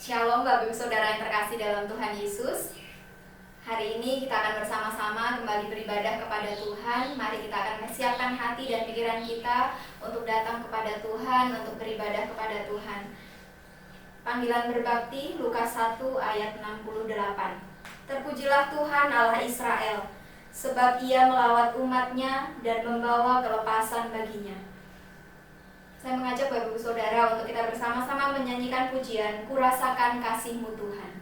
Shalom Bapak Ibu Saudara yang terkasih dalam Tuhan Yesus. Hari ini kita akan bersama-sama kembali beribadah kepada Tuhan. Mari kita akan persiapkan hati dan pikiran kita untuk datang kepada Tuhan, untuk beribadah kepada Tuhan. Panggilan berbakti Lukas 1 ayat 68. Terpujilah Tuhan Allah Israel, sebab Ia melawat umat-Nya dan membawa kelepasan baginya. Saya mengajak Bapak Ibu Saudara untuk kita bersama-sama menyanyikan pujian Kurasakan Kasih-Mu Tuhan.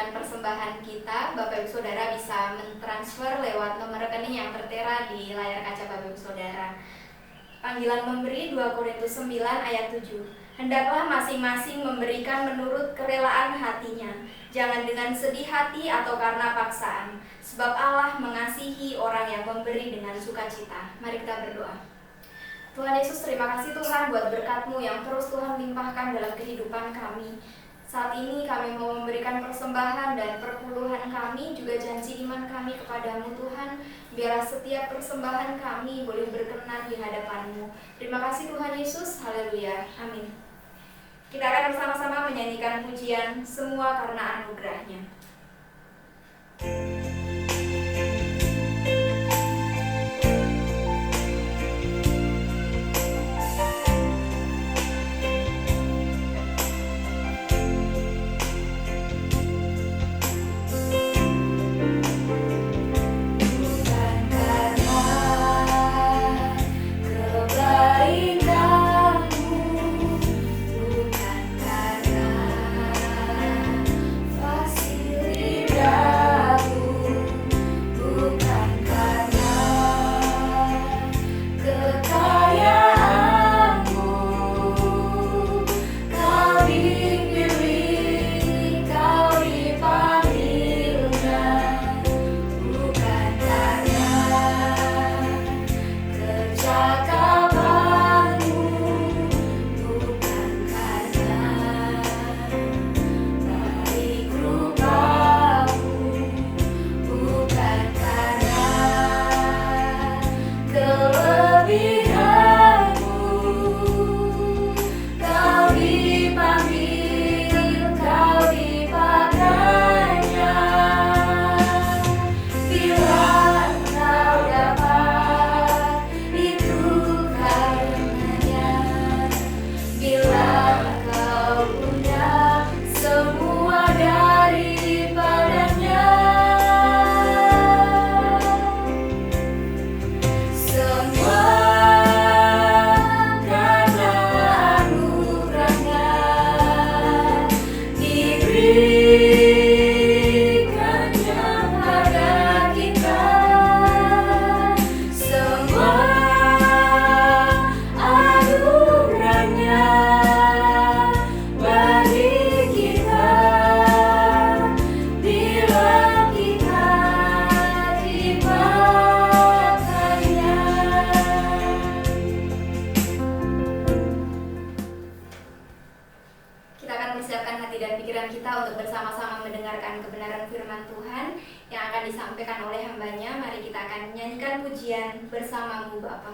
Persembahan kita, Bapak Ibu Saudara bisa mentransfer lewat nomor rekening yang tertera di layar kaca Bapak Ibu Saudara. Panggilan memberi 2 Korintus 9 ayat 7. Hendaklah masing-masing memberikan menurut kerelaan hatinya, jangan dengan sedih hati atau karena paksaan, sebab Allah mengasihi orang yang memberi dengan sukacita. Mari kita berdoa. Tuhan Yesus, terima kasih Tuhan buat berkat-Mu yang terus Tuhan limpahkan dalam kehidupan kami. Saat ini kami mau memberikan persembahan dan perpuluhan kami, juga janji iman kami kepadamu Tuhan. Biarlah setiap persembahan kami boleh berkenan di hadapan-Mu. Terima kasih Tuhan Yesus, haleluya, amin. Kita akan bersama-sama menyanyikan pujian Semua Karena Anugerah-Nya. Fasilitas selanjutnya mari kita akan menyanyikan pujian Bersamamu Bapa.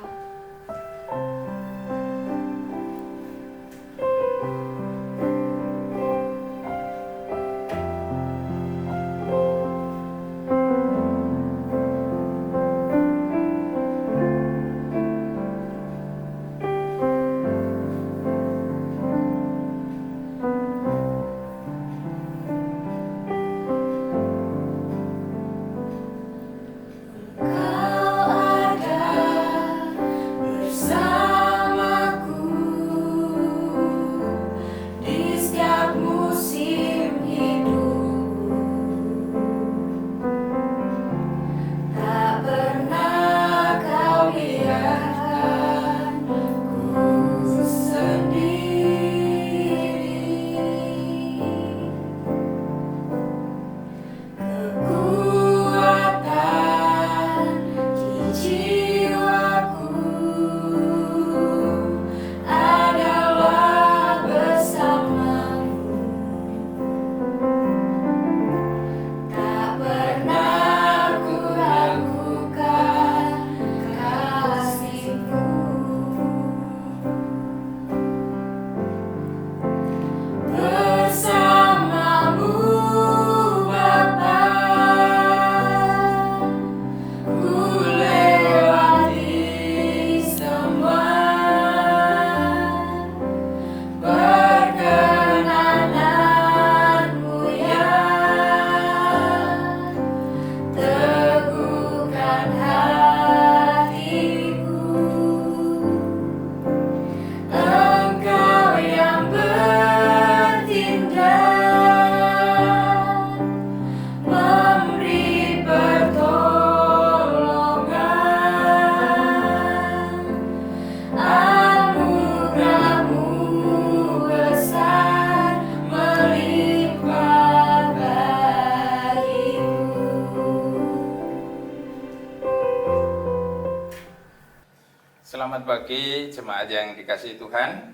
Selamat pagi jemaat yang dikasihi Tuhan.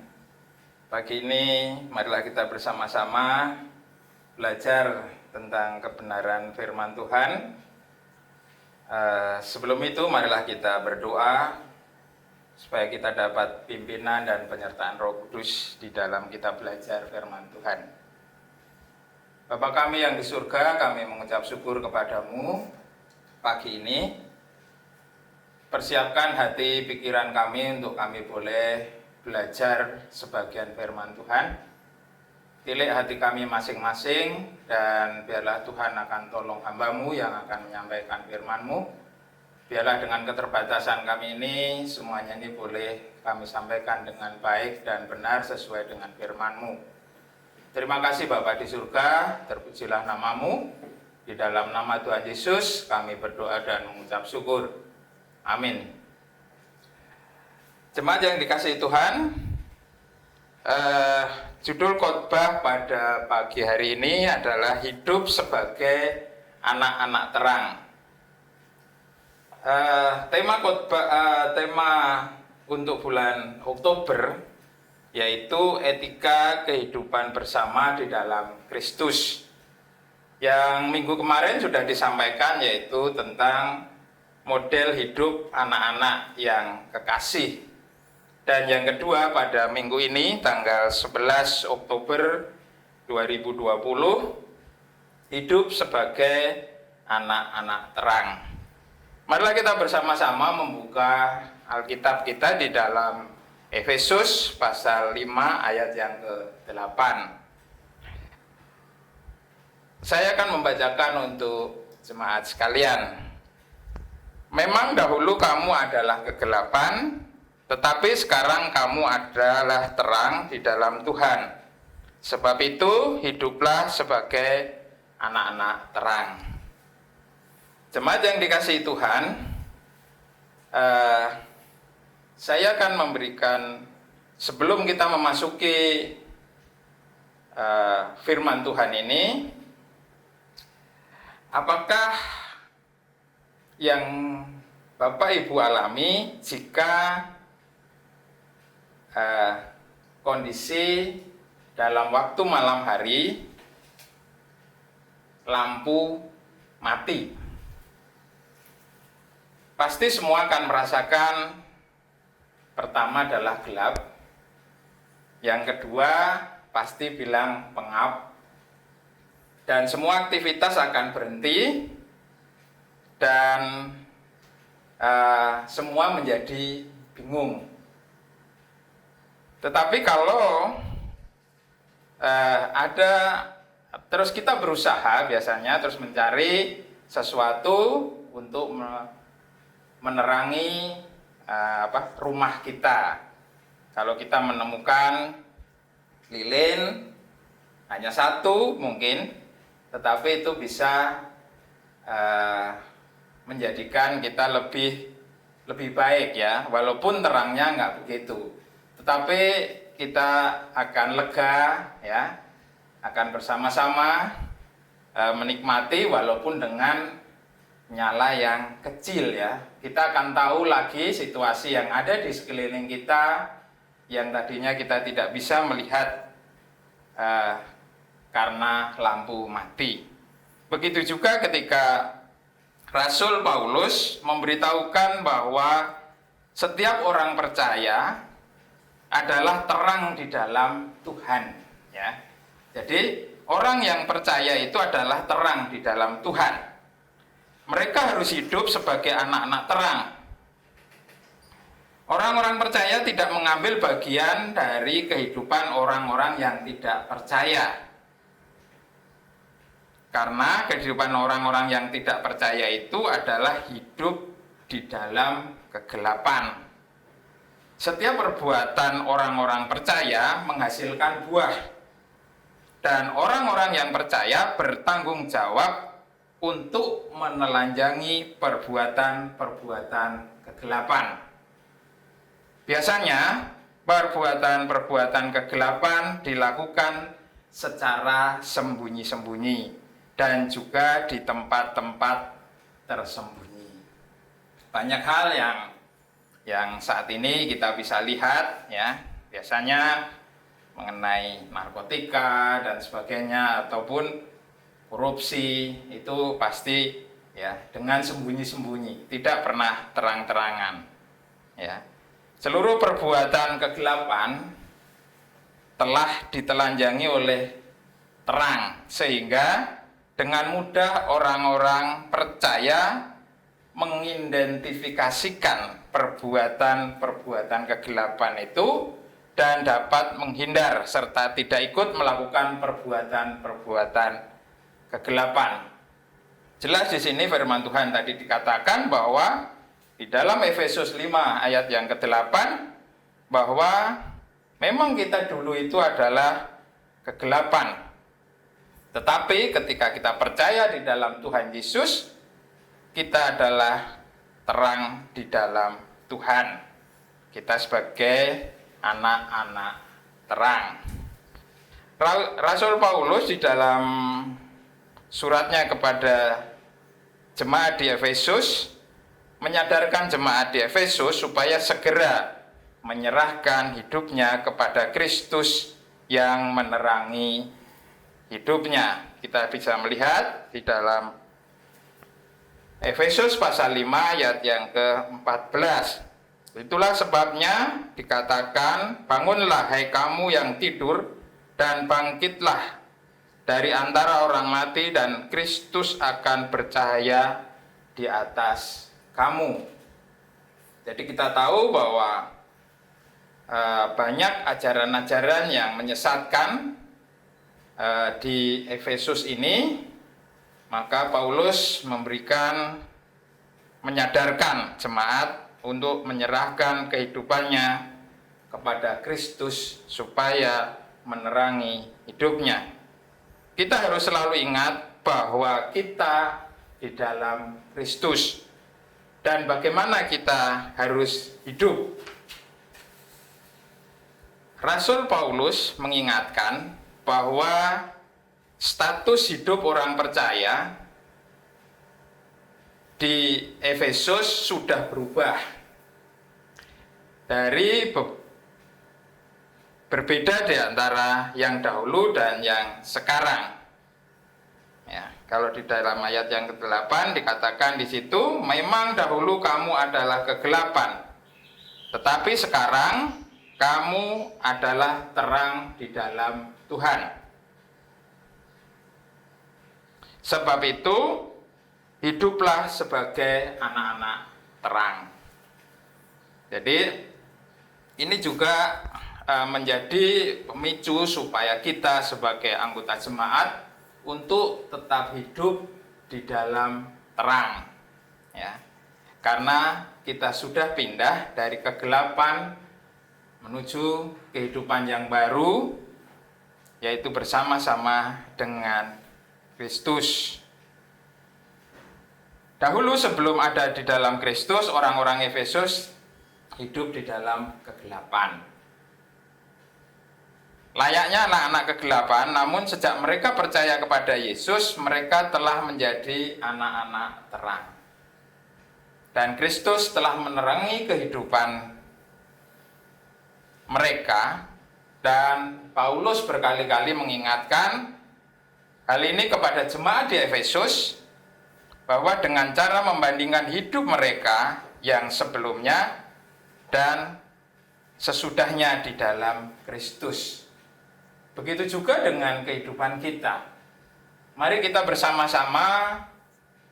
Pagi ini marilah kita bersama-sama belajar tentang kebenaran firman Tuhan. Sebelum itu marilah kita berdoa supaya kita dapat pimpinan dan penyertaan Roh Kudus di dalam kita belajar firman Tuhan. Bapa kami yang di surga, kami mengucap syukur kepadamu pagi ini. Persiapkan hati pikiran kami untuk kami boleh belajar sebagian firman Tuhan. Pilih hati kami masing-masing dan biarlah Tuhan akan tolong hamba-Mu yang akan menyampaikan firman-Mu. Biarlah dengan keterbatasan kami ini, semuanya ini boleh kami sampaikan dengan baik dan benar sesuai dengan firman-Mu. Terima kasih Bapa di surga, terpujilah nama-Mu. Di dalam nama Tuhan Yesus kami berdoa dan mengucap syukur. Amin. Jemaat yang dikasihi Tuhan, judul khotbah pada pagi hari ini adalah hidup sebagai anak-anak terang. Tema untuk bulan Oktober yaitu etika kehidupan bersama di dalam Kristus. Yang minggu kemarin sudah disampaikan yaitu tentang model hidup anak-anak yang kekasih. Dan yang kedua pada minggu ini tanggal 11 Oktober 2020, hidup sebagai anak-anak terang. Marilah kita bersama-sama membuka Alkitab kita di dalam Efesus pasal 5 ayat yang ke-8. Saya akan membacakan untuk jemaat sekalian. Memang dahulu kamu adalah kegelapan, tetapi sekarang kamu adalah terang di dalam Tuhan. Sebab itu, hiduplah sebagai anak-anak terang. Jemaat yang dikasihi Tuhan, saya akan memberikan, sebelum kita memasuki firman Tuhan ini, apakah yang Bapak Ibu alami jika kondisi dalam waktu malam hari lampu mati? pasti semua akan merasakan pertama adalah gelap, yang kedua pasti bilang pengap, dan semua aktivitas akan berhenti dan semua menjadi bingung. Tetapi kalau terus kita berusaha biasanya terus mencari sesuatu untuk menerangi rumah kita. Kalau kita menemukan lilin hanya satu mungkin, tetapi itu bisa menjadikan kita lebih baik ya, walaupun terangnya nggak begitu. Tetapi kita akan lega ya, akan bersama-sama menikmati walaupun dengan nyala yang kecil ya. Kita akan tahu lagi situasi yang ada di sekeliling kita yang tadinya kita tidak bisa melihat karena lampu mati. Begitu juga ketika Rasul Paulus memberitahukan bahwa setiap orang percaya adalah terang di dalam Tuhan ya. Jadi orang yang percaya itu adalah terang di dalam Tuhan. Mereka harus hidup sebagai anak-anak terang. Orang-orang percaya tidak mengambil bagian dari kehidupan orang-orang yang tidak percaya. Karena kehidupan orang-orang yang tidak percaya itu adalah hidup di dalam kegelapan. Setiap perbuatan orang-orang percaya menghasilkan buah. Dan orang-orang yang percaya bertanggung jawab untuk menelanjangi perbuatan-perbuatan kegelapan. Biasanya perbuatan-perbuatan kegelapan dilakukan secara sembunyi-sembunyi dan juga di tempat-tempat tersembunyi. Banyak hal yang saat ini kita bisa lihat ya, biasanya mengenai narkotika dan sebagainya ataupun korupsi itu pasti ya dengan sembunyi-sembunyi, tidak pernah terang-terangan. Ya. Seluruh perbuatan kegelapan telah ditelanjangi oleh terang sehingga dengan mudah orang-orang percaya mengidentifikasikan perbuatan-perbuatan kegelapan itu dan dapat menghindar serta tidak ikut melakukan perbuatan-perbuatan kegelapan. Jelas di sini firman Tuhan tadi dikatakan bahwa di dalam Efesus 5 ayat yang ke-8 bahwa memang kita dulu itu adalah kegelapan. Tetapi ketika kita percaya di dalam Tuhan Yesus, kita adalah terang di dalam Tuhan. Kita sebagai anak-anak terang. Rasul Paulus di dalam suratnya kepada jemaat di Efesus menyadarkan jemaat di Efesus supaya segera menyerahkan hidupnya kepada Kristus yang menerangi hidupnya. Kita bisa melihat di dalam Efesus pasal 5 ayat yang ke-14. Itulah sebabnya dikatakan, bangunlah hai kamu yang tidur dan bangkitlah dari antara orang mati dan Kristus akan bercahaya di atas kamu. Jadi kita tahu bahwa banyak ajaran-ajaran yang menyesatkan di Efesus ini, maka Paulus menyadarkan jemaat untuk menyerahkan kehidupannya kepada Kristus supaya menerangi hidupnya. Kita harus selalu ingat bahwa kita di dalam Kristus dan bagaimana kita harus hidup. Rasul Paulus mengingatkan bahwa status hidup orang percaya di Efesus sudah berubah dari berbeda di antara yang dahulu dan yang sekarang. Ya, Kalau di dalam ayat yang ke-8 dikatakan di situ, memang dahulu kamu adalah kegelapan, tetapi sekarang kamu adalah terang di dalam Tuhan. Sebab itu, hiduplah sebagai anak-anak terang. Jadi, ini juga menjadi pemicu supaya kita sebagai anggota jemaat untuk tetap hidup di dalam terang, ya. Karena kita sudah pindah dari kegelapan menuju kehidupan yang baru, yaitu bersama-sama dengan Kristus. Dahulu sebelum ada di dalam Kristus, orang-orang Efesus hidup di dalam kegelapan. Layaknya anak-anak kegelapan, namun sejak mereka percaya kepada Yesus, mereka telah menjadi anak-anak terang. Dan Kristus telah menerangi kehidupan mereka, dan Paulus berkali-kali mengingatkan hal ini kepada jemaat di Efesus, bahwa dengan cara membandingkan hidup mereka yang sebelumnya dan sesudahnya di dalam Kristus. Begitu juga dengan kehidupan kita. Mari kita bersama-sama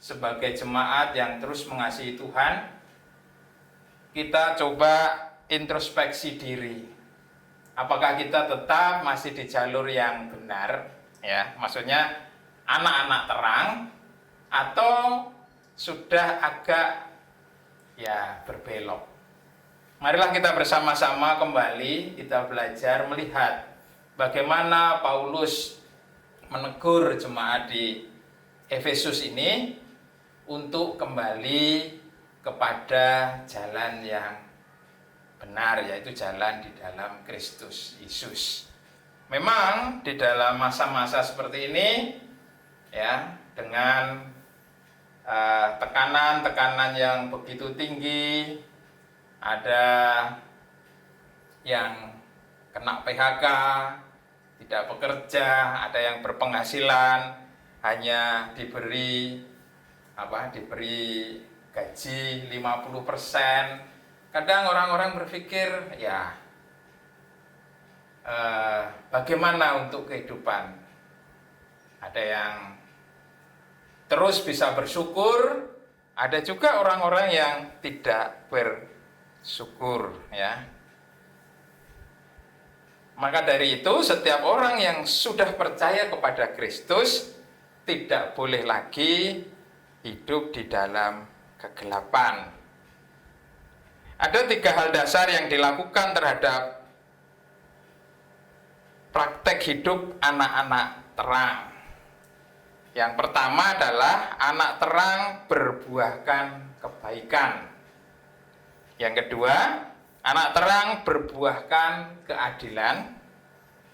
sebagai jemaat yang terus mengasihi Tuhan, kita coba introspeksi diri. Apakah kita tetap masih di jalur yang benar? Ya, maksudnya anak-anak terang, atau sudah agak berbelok. Marilah kita bersama-sama kembali kita belajar melihat bagaimana Paulus menegur jemaat di Efesus ini untuk kembali kepada jalan yang benar, yaitu jalan di dalam Kristus Yesus. Memang di dalam masa-masa seperti ini, ya, dengan tekanan-tekanan yang begitu tinggi, ada yang kena PHK, tidak bekerja, ada yang berpenghasilan hanya diberi gaji 50%. Kadang orang-orang berpikir, bagaimana untuk kehidupan? Ada yang terus bisa bersyukur, ada juga orang-orang yang tidak bersyukur, ya. Maka dari itu, setiap orang yang sudah percaya kepada Kristus tidak boleh lagi hidup di dalam kegelapan. Ada 3 hal dasar yang dilakukan terhadap praktek hidup anak-anak terang. Yang pertama adalah anak terang berbuahkan kebaikan. Yang kedua, anak terang berbuahkan keadilan.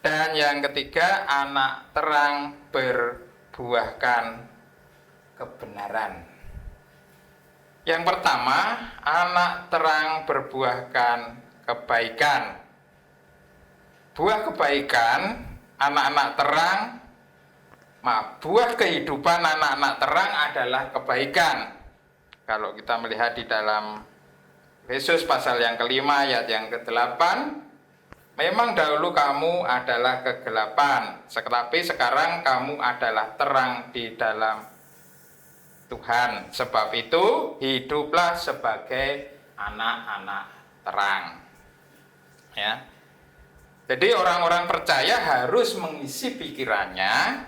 Dan yang ketiga, anak terang berbuahkan kebenaran. Yang pertama, anak terang berbuahkan kebaikan. Buah kebaikan anak-anak terang, buah kehidupan anak-anak terang adalah kebaikan. Kalau kita melihat di dalam Yesus pasal yang kelima ayat yang ke-8, memang dahulu kamu adalah kegelapan, tetapi sekarang kamu adalah terang di dalam Tuhan. Sebab itu hiduplah sebagai anak-anak terang. Ya. Jadi orang-orang percaya harus mengisi pikirannya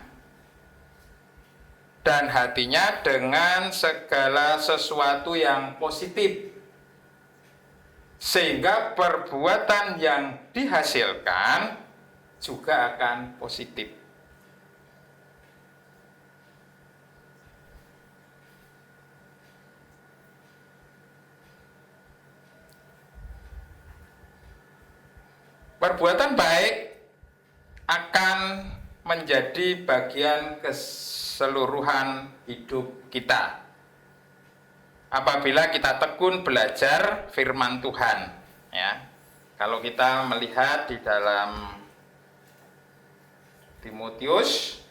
dan hatinya dengan segala sesuatu yang positif, sehingga perbuatan yang dihasilkan juga akan positif. Perbuatan baik akan menjadi bagian keseluruhan hidup kita apabila kita tekun belajar firman Tuhan, ya. Kalau kita melihat di dalam Timotius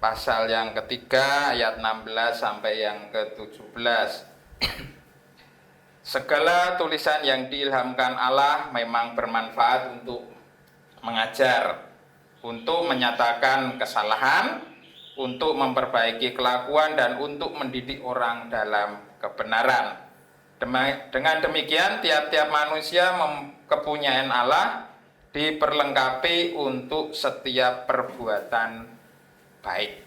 pasal yang ketiga ayat 16 sampai yang ke-17. Segala tulisan yang diilhamkan Allah memang bermanfaat untuk mengajar, untuk menyatakan kesalahan, untuk memperbaiki kelakuan, dan untuk mendidik orang dalam kebenaran. Dengan demikian, tiap-tiap manusia kepunyaan Allah diperlengkapi untuk setiap perbuatan baik.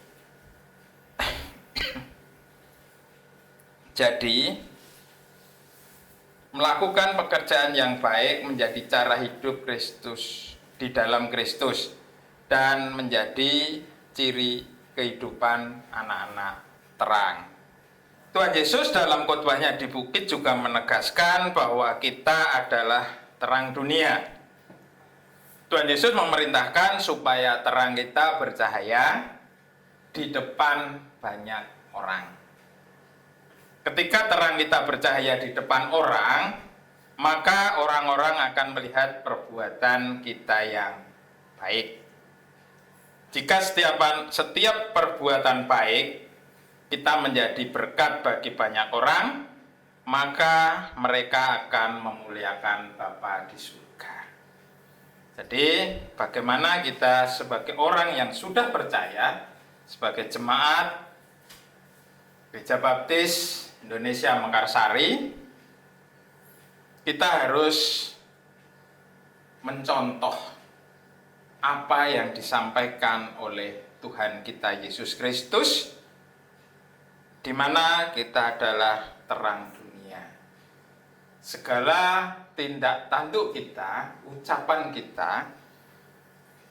Jadi, melakukan pekerjaan yang baik menjadi cara hidup Kristus di dalam Kristus dan menjadi ciri kehidupan anak-anak terang. Tuhan Yesus dalam khotbahnya di bukit juga menegaskan bahwa kita adalah terang dunia. Tuhan Yesus memerintahkan supaya terang kita bercahaya di depan banyak orang. Ketika terang kita bercahaya di depan orang, maka orang-orang akan melihat perbuatan kita yang baik. Jika setiap perbuatan baik kita menjadi berkat bagi banyak orang, maka mereka akan memuliakan Bapa di surga. Jadi, bagaimana kita sebagai orang yang sudah percaya, sebagai jemaat Gereja Baptis Indonesia Mekarsari, kita harus mencontoh apa yang disampaikan oleh Tuhan kita Yesus Kristus, di mana kita adalah terang dunia. Segala tindak tanduk kita, ucapan kita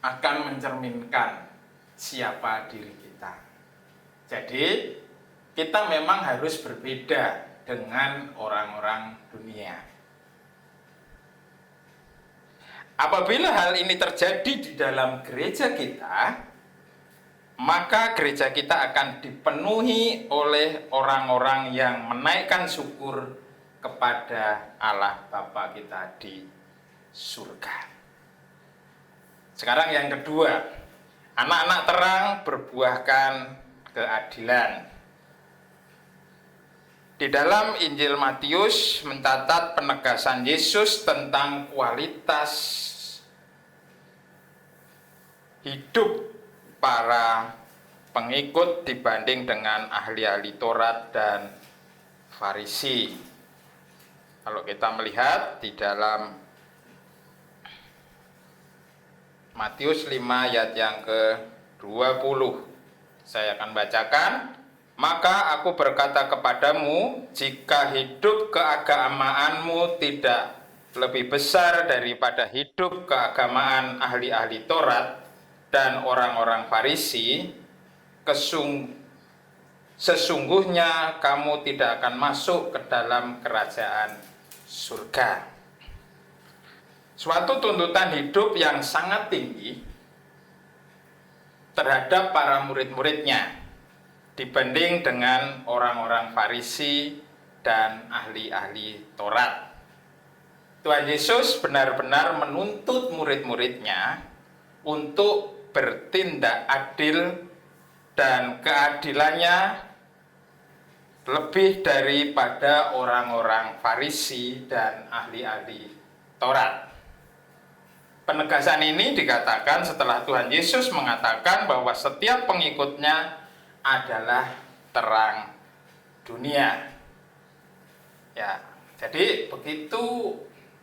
akan mencerminkan siapa diri kita. Jadi, kita memang harus berbeda dengan orang-orang dunia. Apabila hal ini terjadi di dalam gereja kita, maka gereja kita akan dipenuhi oleh orang-orang yang menaikkan syukur kepada Allah Bapa kita di surga. Sekarang yang kedua, anak-anak terang berbuahkan keadilan. Di dalam Injil Matius mencatat penegasan Yesus tentang kualitas hidup para pengikut dibanding dengan ahli-ahli Taurat dan Farisi. Kalau kita melihat di dalam Matius 5 ayat yang ke-20, saya akan bacakan. Maka aku berkata kepadamu, jika hidup keagamaanmu tidak lebih besar daripada hidup keagamaan ahli-ahli Taurat dan orang-orang Farisi, sesungguhnya kamu tidak akan masuk ke dalam kerajaan surga. Suatu tuntutan hidup yang sangat tinggi terhadap para murid-muridnya dibanding dengan orang-orang Farisi dan ahli-ahli Taurat. Tuhan Yesus benar-benar menuntut murid-muridnya untuk bertindak adil, dan keadilannya lebih daripada orang-orang Farisi dan ahli-ahli Taurat. Penegasan ini dikatakan setelah Tuhan Yesus mengatakan bahwa setiap pengikutnya adalah terang dunia. Ya, jadi begitu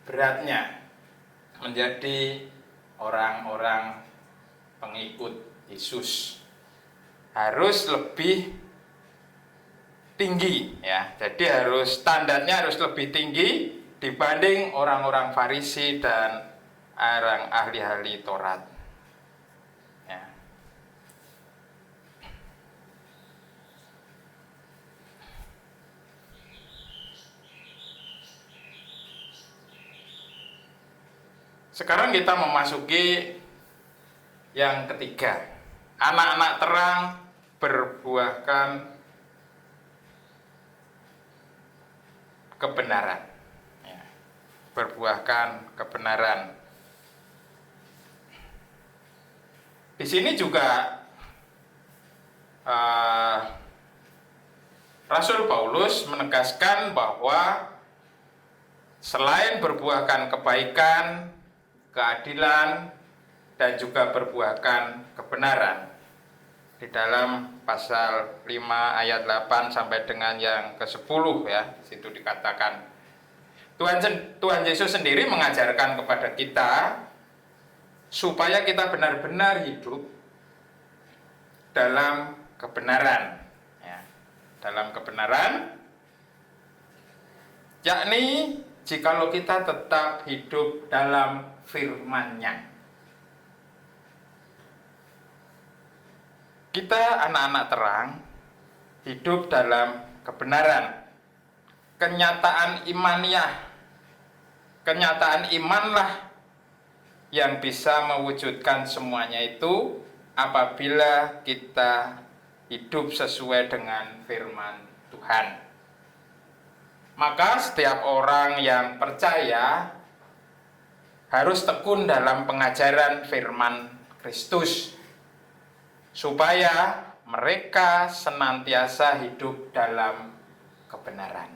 beratnya menjadi orang-orang pengikut Yesus. Harus lebih tinggi, ya. Jadi standarnya harus lebih tinggi dibanding orang-orang Farisi dan orang ahli-ahli Taurat. Ya. Sekarang kita memasuki yang ketiga. Anak-anak terang berbuahkan kebenaran. Ya. Berbuahkan kebenaran. Di sini juga eh, Rasul Paulus menegaskan bahwa selain berbuahkan kebaikan, keadilan, dan juga berbuahkan kebenaran. Di dalam pasal 5 ayat 8 sampai dengan yang ke-10 ya, di situ dikatakan Tuhan Yesus sendiri mengajarkan kepada kita supaya kita benar-benar hidup dalam kebenaran ya, dalam kebenaran, yakni jikalau kita tetap hidup dalam firman-Nya. Kita anak-anak terang hidup dalam kebenaran, kenyataan imaniah, kenyataan imanlah yang bisa mewujudkan semuanya itu apabila kita hidup sesuai dengan firman Tuhan. Maka setiap orang yang percaya harus tekun dalam pengajaran firman Kristus, supaya mereka senantiasa hidup dalam kebenaran.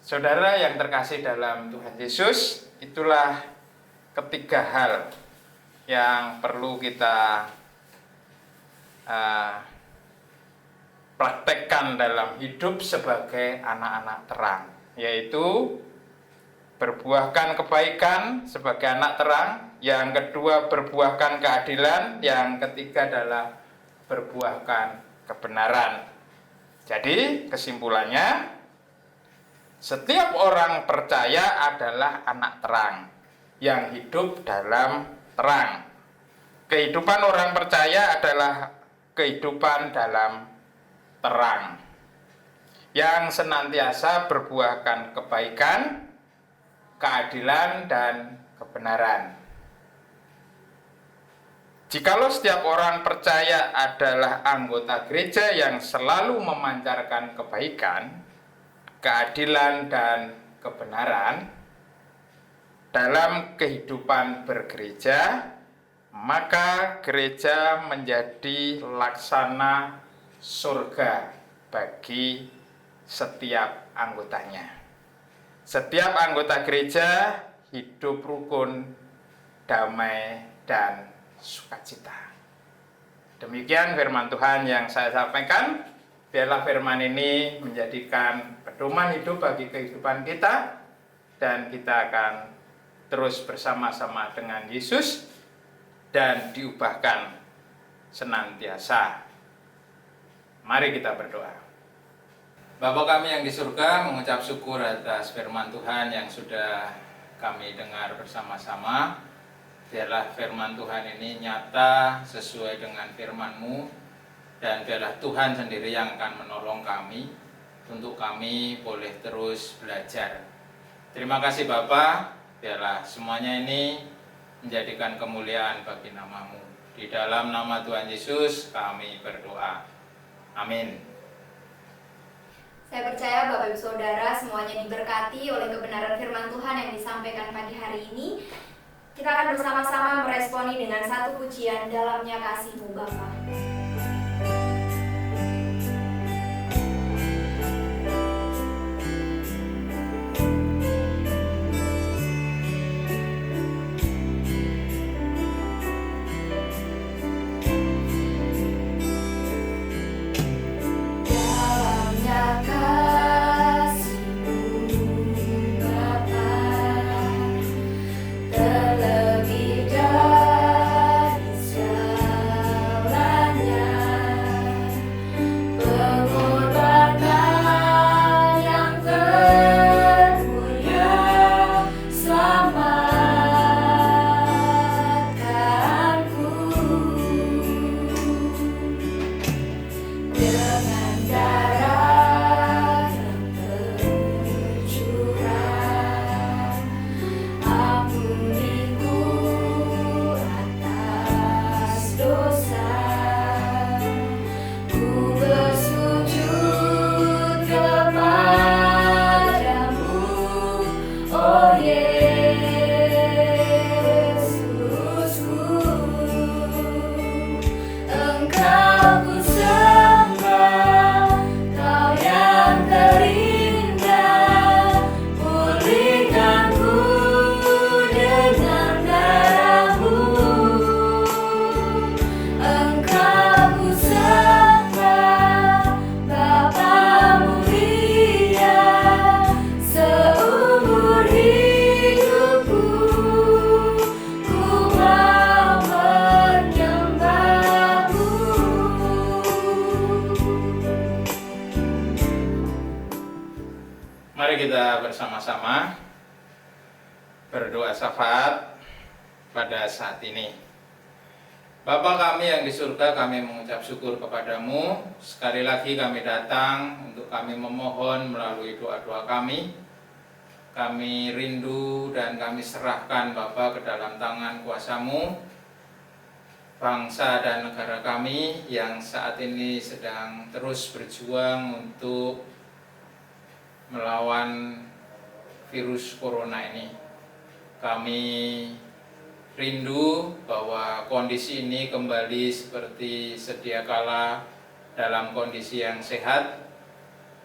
Saudara yang terkasih dalam Tuhan Yesus, itulah ketiga hal yang perlu kita praktekkan dalam hidup sebagai anak-anak terang, yaitu berbuahkan kebaikan sebagai anak terang, yang kedua berbuahkan keadilan, yang ketiga adalah berbuahkan kebenaran. Jadi kesimpulannya, setiap orang percaya adalah anak terang yang hidup dalam terang. Kehidupan orang percaya adalah kehidupan dalam terang yang senantiasa berbuahkan kebaikan, keadilan, dan kebenaran. Jikalau setiap orang percaya adalah anggota gereja yang selalu memancarkan kebaikan, keadilan, dan kebenaran dalam kehidupan bergereja, maka gereja menjadi laksana surga bagi setiap anggotanya. Setiap anggota gereja hidup rukun, damai, dan sukacita. Demikian firman Tuhan yang saya sampaikan. Biarlah firman ini menjadikan pedoman hidup bagi kehidupan kita, dan kita akan terus bersama-sama dengan Yesus dan diubahkan senantiasa. Mari kita berdoa. Bapa kami yang di surga, mengucap syukur atas firman Tuhan yang sudah kami dengar bersama-sama. Biarlah firman Tuhan ini nyata sesuai dengan firman-Mu, dan biarlah Tuhan sendiri yang akan menolong kami untuk kami boleh terus belajar. Terima kasih Bapa, biarlah semuanya ini menjadikan kemuliaan bagi nama-Mu. Di dalam nama Tuhan Yesus kami berdoa. Amin. Saya percaya Bapak Ibu Saudara semuanya diberkati oleh kebenaran firman Tuhan yang disampaikan pagi hari ini. Kita akan bersama-sama meresponi dengan satu pujian, Dalamnya Kasih-Mu Bapa. Terlebih dari segalanya. Mari kita bersama-sama berdoa syafaat pada saat ini. Bapa kami yang di surga, kami mengucap syukur kepadamu. Sekali lagi kami datang untuk kami memohon melalui doa-doa kami. Kami rindu dan kami serahkan Bapa ke dalam tangan kuasa-Mu bangsa dan negara kami yang saat ini sedang terus berjuang untuk melawan virus corona ini. Kami rindu bahwa kondisi ini kembali seperti sedia kala dalam kondisi yang sehat,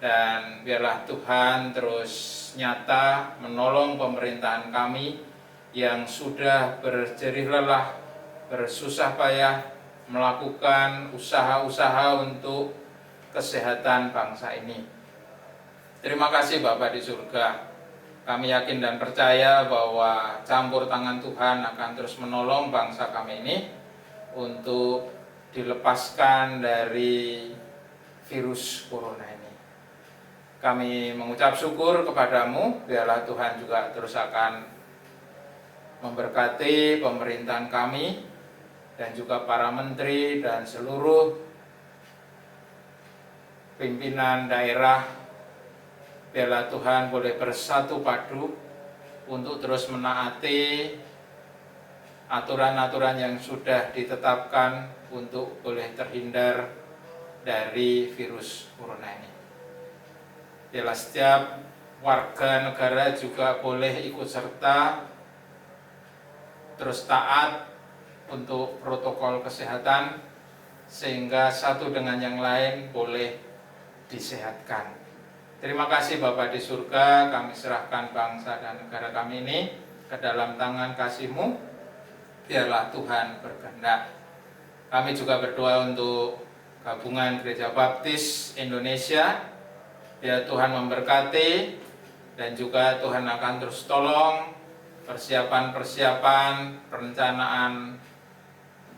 dan biarlah Tuhan terus nyata menolong pemerintahan kami yang sudah berjerih lelah, bersusah payah melakukan usaha-usaha untuk kesehatan bangsa ini. Terima kasih Bapa di surga. Kami yakin dan percaya bahwa campur tangan Tuhan akan terus menolong bangsa kami ini untuk dilepaskan dari virus corona ini. Kami mengucap syukur kepadamu, biarlah Tuhan juga terus akan memberkati pemerintahan kami dan juga para menteri dan seluruh pimpinan daerah. Biarlah Tuhan boleh bersatu padu untuk terus menaati aturan-aturan yang sudah ditetapkan untuk boleh terhindar dari virus corona ini. Biarlah setiap warga negara juga boleh ikut serta terus taat untuk protokol kesehatan sehingga satu dengan yang lain boleh disehatkan. Terima kasih Bapa di surga, kami serahkan bangsa dan negara kami ini ke dalam tangan kasih-Mu. Biarlah Tuhan berkehendak. Kami juga berdoa untuk Gabungan Gereja Baptis Indonesia. Biar Tuhan memberkati dan juga Tuhan akan terus tolong persiapan-persiapan perencanaan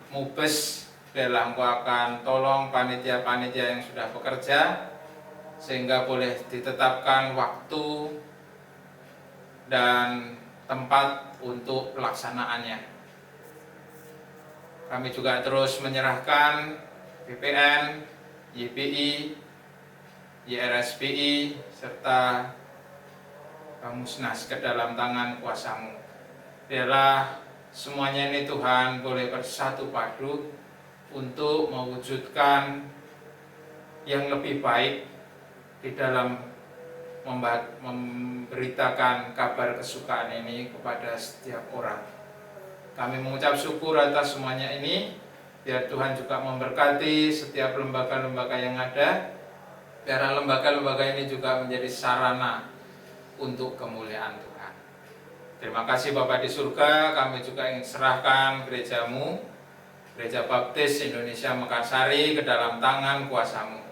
mubes. Biarlah Engkau akan tolong panitia-panitia yang sudah bekerja sehingga boleh ditetapkan waktu dan tempat untuk pelaksanaannya. Kami juga terus menyerahkan BPN, YPI, YRSPI, serta Bamusnas ke dalam tangan kuasa-Mu. Biarlah semuanya ini Tuhan boleh bersatu padu untuk mewujudkan yang lebih baik di dalam memberitakan kabar kesukaan ini kepada setiap orang. Kami mengucap syukur atas semuanya ini. Biar Tuhan juga memberkati setiap lembaga-lembaga yang ada. Biar lembaga-lembaga ini juga menjadi sarana untuk kemuliaan Tuhan. Terima kasih Bapa di surga. Kami juga ingin serahkan gereja-Mu, Gereja Baptis Indonesia Mekarsari, ke dalam tangan kuasa-Mu.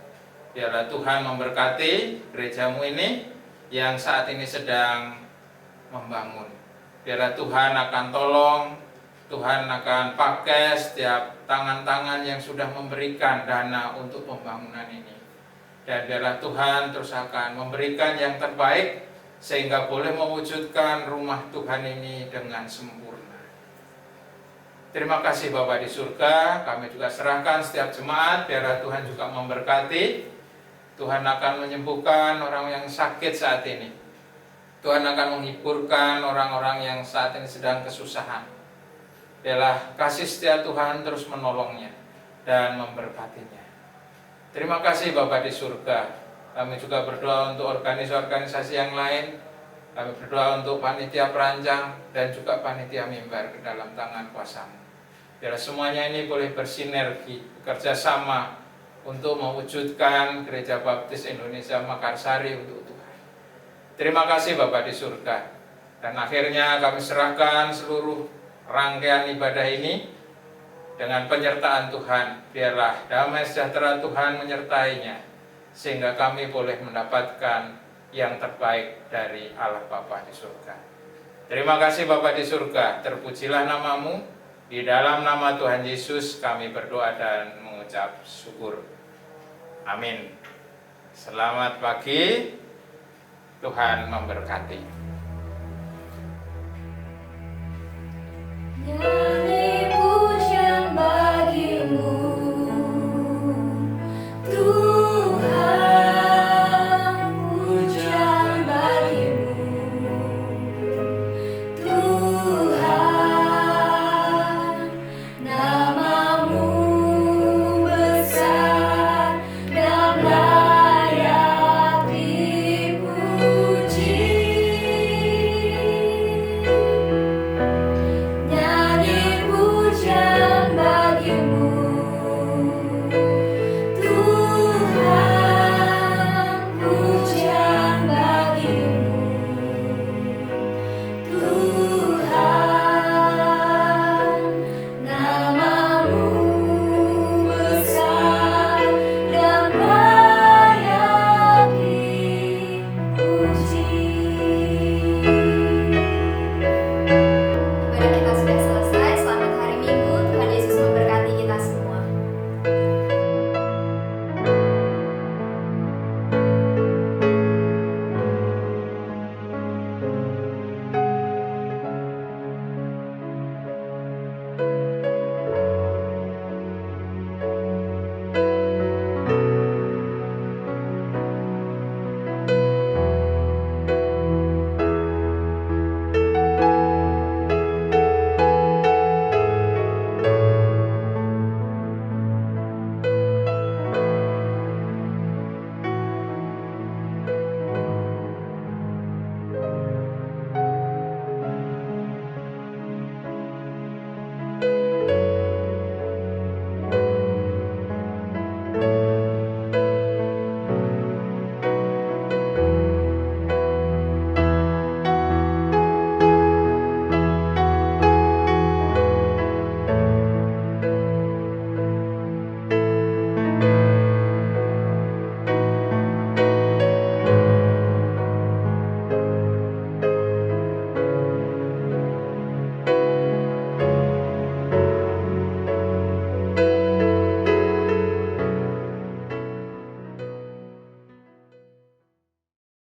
Biarlah Tuhan memberkati gereja-Mu ini yang saat ini sedang membangun. Biarlah Tuhan akan tolong, Tuhan akan pakai setiap tangan-tangan yang sudah memberikan dana untuk pembangunan ini. Dan biarlah Tuhan terus akan memberikan yang terbaik sehingga boleh mewujudkan rumah Tuhan ini dengan sempurna. Terima kasih Bapa di surga. Kami juga serahkan setiap jemaat, biarlah Tuhan juga memberkati. Tuhan akan menyembuhkan orang yang sakit saat ini. Tuhan akan menghiburkan orang-orang yang saat ini sedang kesusahan. Biarlah kasih setia Tuhan terus menolongnya dan memberkatinya. Terima kasih Bapa di surga. Kami juga berdoa untuk organisasi yang lain. Kami berdoa untuk panitia perancang dan juga panitia mimbar ke dalam tangan kuasa-Mu. Biarlah semuanya ini boleh bersinergi, bekerja sama untuk mewujudkan Gereja Baptis Indonesia Mekarsari untuk Tuhan. Terima kasih Bapa di surga. Dan akhirnya kami serahkan seluruh rangkaian ibadah ini dengan penyertaan Tuhan. Biarlah damai sejahtera Tuhan menyertainya, sehingga kami boleh mendapatkan yang terbaik dari Allah Bapa di surga. Terima kasih Bapa di surga, terpujilah nama-Mu. Di dalam nama Tuhan Yesus kami berdoa dan mengucap syukur. Amin. Selamat pagi. Tuhan memberkati. Ya